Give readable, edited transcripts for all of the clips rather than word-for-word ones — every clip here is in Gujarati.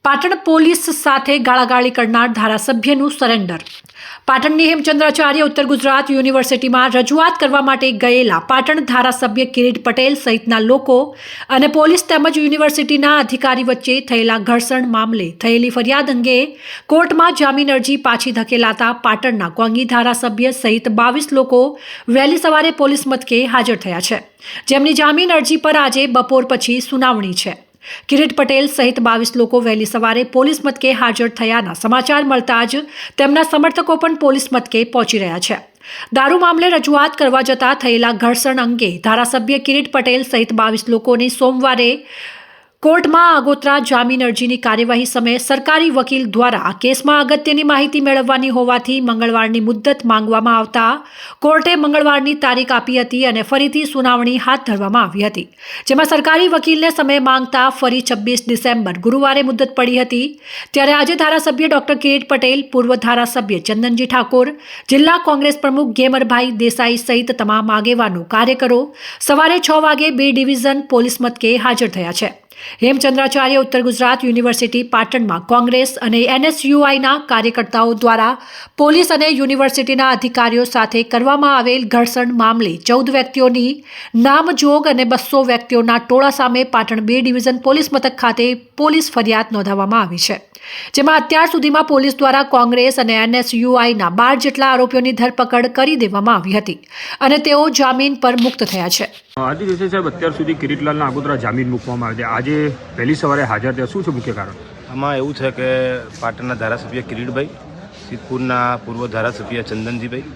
પાટણ પોલીસ સાથે ગાળાગાળી કરનાર ધારાસભ્યનું સરેન્ડર। પાટણની હેમચંદ્રાચાર્ય ઉત્તર ગુજરાત યુનિવર્સિટીમાં રજૂઆત કરવા માટે ગયેલા પાટણ ધારાસભ્ય કિરીટ પટેલ સહિતના લોકો અને પોલીસ તેમજ યુનિવર્સિટીના અધિકારી વચ્ચે થયેલા ઘર્ષણ મામલે થયેલી ફરિયાદ અંગે કોર્ટમાં જામીન અરજી પાછી ધકેલાતા પાટણના કોંગી ધારાસભ્ય સહિત 22 લોકો વહેલી સવારે પોલીસ મથકે હાજર થયા છે, જેમની જામીન અરજી પર આજે બપોર પછી સુનાવણી છે। કિરીટ પટેલ સહિત 22 લોકો વહેલી સવારે પોલીસ મથકે હાજર થયાના સમાચાર મળતા જ તેમના સમર્થકો પણ પોલીસ મથકે પહોંચી રહ્યા છે। દારૂ મામલે રજૂઆત કરવા જતા થયેલા ઘર્ષણ અંગે ધારાસભ્ય કિરીટ પટેલ સહિત 22 લોકોની સોમવારે કોર્ટમાં આગોતરા જામીન અરજીની કાર્યવાહી સમયે સરકારી વકીલ દ્વારા આ કેસમાં અગત્યની માહિતી મેળવવાની હોવાથી મંગળવારની મુદ્દત માંગવામાં આવતા કોર્ટે મંગળવારની તારીખ આપી હતી અને ફરીથી સુનાવણી હાથ ધરવામાં આવી હતી, જેમાં સરકારી વકીલને સમય માંગતા ફરી 26 ડિસેમ્બર ગુરુવારે મુદ્દત પડી હતી। ત્યારે આજે ધારાસભ્ય ડોક્ટર કિરીટ પટેલ, પૂર્વ ધારાસભ્ય ચંદનજી ઠાકોર, જિલ્લા કોંગ્રેસ પ્રમુખ ગેમરભાઈ દેસાઈ સહિત તમામ આગેવાનો કાર્યકરો સવારે 6 વાગે B ડિવિઝન પોલીસ મથકે હાજર થયા છે। હેમચંદ્રાચાર્ય ઉત્તર ગુજરાત યુનિવર્સિટી પાટણમાં કોંગ્રેસ અને NSUIના કાર્યકર્તાઓ દ્વારા પોલીસ અને યુનિવર્સિટીના અધિકારીઓ સાથે કરવામાં આવેલ ઘર્ષણ મામલે 14 વ્યક્તિઓની નામજોગ અને 200 વ્યક્તિઓના ટોળા સામે પાટણ B ડિવિઝન પોલીસ મથક ખાતે પોલીસ ફરિયાદ નોંધાવવામાં આવી છે, જેમાં અત્યાર સુધીમાં પોલીસ દ્વારા કોંગ્રેસ અને NSUIના 12 જેટલા આરોપીઓની ધરપકડ કરી દેવામાં આવી હતી અને તેઓ જામીન પર મુક્ત થયા છે। આજે દિવસે સાહેબ અત્યાર સુધી કિરીટલાલના આગોતરા જામીન મૂકવામાં આવ્યા છે, આજે પહેલી સવારે હાજર થયા, શું છે મુખ્ય કારણ? આમાં એવું છે કે પાટણના ધારાસભ્ય કિરીટભાઈ, સિદ્ધપુરના પૂર્વ ધારાસભ્ય ચંદનજીભાઈ,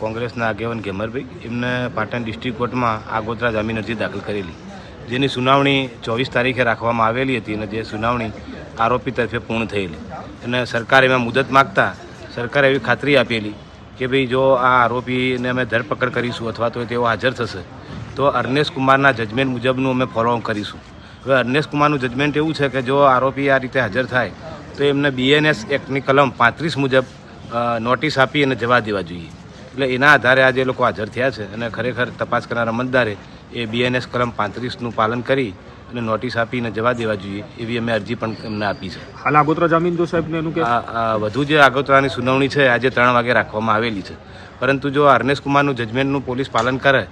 કોંગ્રેસના આગેવાન ગેમરભાઈ, એમને પાટણ ડિસ્ટ્રિક્ટ કોર્ટમાં આગોતરા જામીન અરજી દાખલ કરેલી, જેની સુનાવણી 24 તારીખે રાખવામાં આવેલી હતી અને જે સુનાવણી આરોપી તરફે પૂર્ણ થયેલી અને સરકાર એમાં મુદત માગતા સરકારે એવી ખાતરી આપેલી કે ભાઈ જો આ આરોપીને અમે ધરપકડ કરીશું અથવા તો તેઓ હાજર થશે તો અર્નેશ કુમારના જજમેન્ટ મુજબનું અમે ફોલો કરીશું। હવે અર્નેશ કુમારનું જજમેન્ટ એવું છે કે જો આરોપી આ રીતે હાજર થાય તો એમને BNS એક્ટની કલમ 35 મુજબ નોટિસ આપી અને જવા દેવા જોઈએ, એટલે એના આધારે આજે એ લોકો હાજર થયા છે અને ખરેખર તપાસ કરનાર અમલદારે એ BNS કલમ 35નું પાલન કરી અને નોટિસ આપીને જવા દેવા જોઈએ એવી અમે અરજી પણ એમને આપી છે। હાલ આગોતરા જામીન તો સાહેબને એનું કે વધુ જે આગોતરાની સુનાવણી છે આજે 3 વાગે રાખવામાં આવેલી છે, પરંતુ જો અર્નેશ કુમારનું જજમેન્ટનું પોલીસ પાલન કરે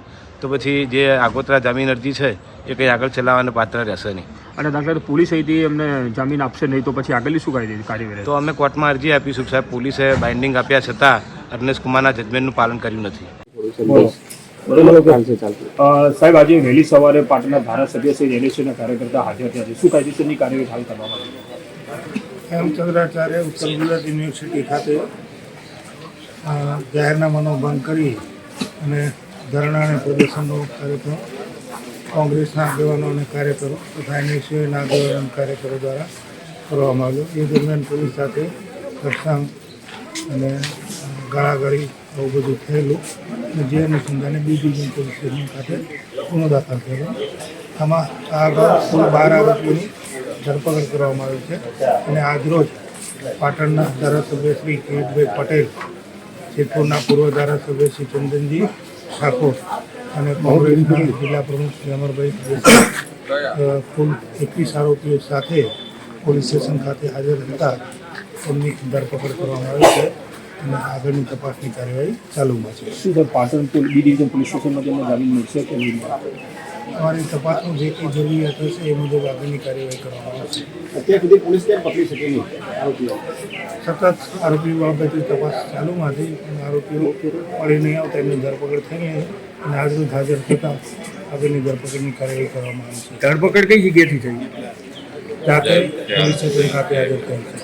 તો પછી જે આગોતરા જામીન અરજી છે એ કંઈ આગળ ચલાવવાને પાત્ર રહેશે નહીં અને દાખલા પોલીસ અહીંથી એમને જામીન આપશે નહીં તો પછી આગળની શું કાર્યવાહી? તો અમે કોર્ટમાં અરજી આપીશું સાહેબ, પોલીસે બાઇન્ડિંગ આપ્યા છતાં અર્નેશ કુમારના જજમેન્ટનું પાલન કર્યું નથી। સાહેબ આજે વહેલી સવારે પાટણના ધારાસભ્ય શ્રી NSUના કાર્યકર્તા હાજર થયા છે, શું કાયદેસરની કાર્યવાહી હાલ કરવામાં આવી? હેમચંદ્રાચાર્ય ઉત્તર ગુજરાત યુનિવર્સિટી ખાતે જાહેરનામાનો ભંગ કરી અને ધરણા અને પ્રદર્શનનો કાર્યક્રમ કોંગ્રેસના આગેવાનો અને કાર્યકરો તથા NSUના આગેવાનો અને કાર્યકરો દ્વારા કરવામાં આવ્યો। એ દરમિયાન પોલીસ સાથે ઘર્ષણ અને ગાળાગાળી આવું બધું થયેલું અને જે અનુસંધાને B ડિવિઝન પોલીસ સ્ટેશન ખાતે ગુનો દાખલ થયેલો। આમાં આ અગાઉ કુલ 12 આરોપીઓની ધરપકડ કરવામાં આવી છે અને આજરોજ પાટણના ધારાસભ્ય શ્રી કિરીટભાઈ પટેલ, સિદ્ધપુરના પૂર્વ ધારાસભ્ય શ્રી ચંદનજી ઠાકોર અને કોંગ્રેસના જિલ્લા પ્રમુખ ગેમરભાઈ દેસાઈ કુલ 21 આરોપીઓ સાથે પોલીસ સ્ટેશન ખાતે હાજર હતા તેમની ધરપકડ કરવામાં આવી છે અને આગળની તપાસની કાર્યવાહી ચાલુમાં છે। શું sir Patan B division police સ્ટેશનમાં તેમને જામીન મળશે કે નહીં? અમારી તપાસનું જે કંઈ જરૂરિયાત હશે એ મુજબ આગળની કાર્યવાહી કરવામાં આવશે। અત્યાર સુધી પોલીસ કેમ પકડી શકે નહીં આરોપીઓ? સતત આરોપી બાબતે તપાસ ચાલુમાં હતી અને આરોપીઓ મળી નહીં આવતા એમની ધરપકડ થઈ ગઈ અને આજરોજ હાજર થતાં આગળની ધરપકડની કાર્યવાહી કરવામાં આવી છે। ધરપકડ કઈ જગ્યાએથી થઈ? જાતે પોલીસ સ્ટેશન ખાતે હાજર થઈ છે।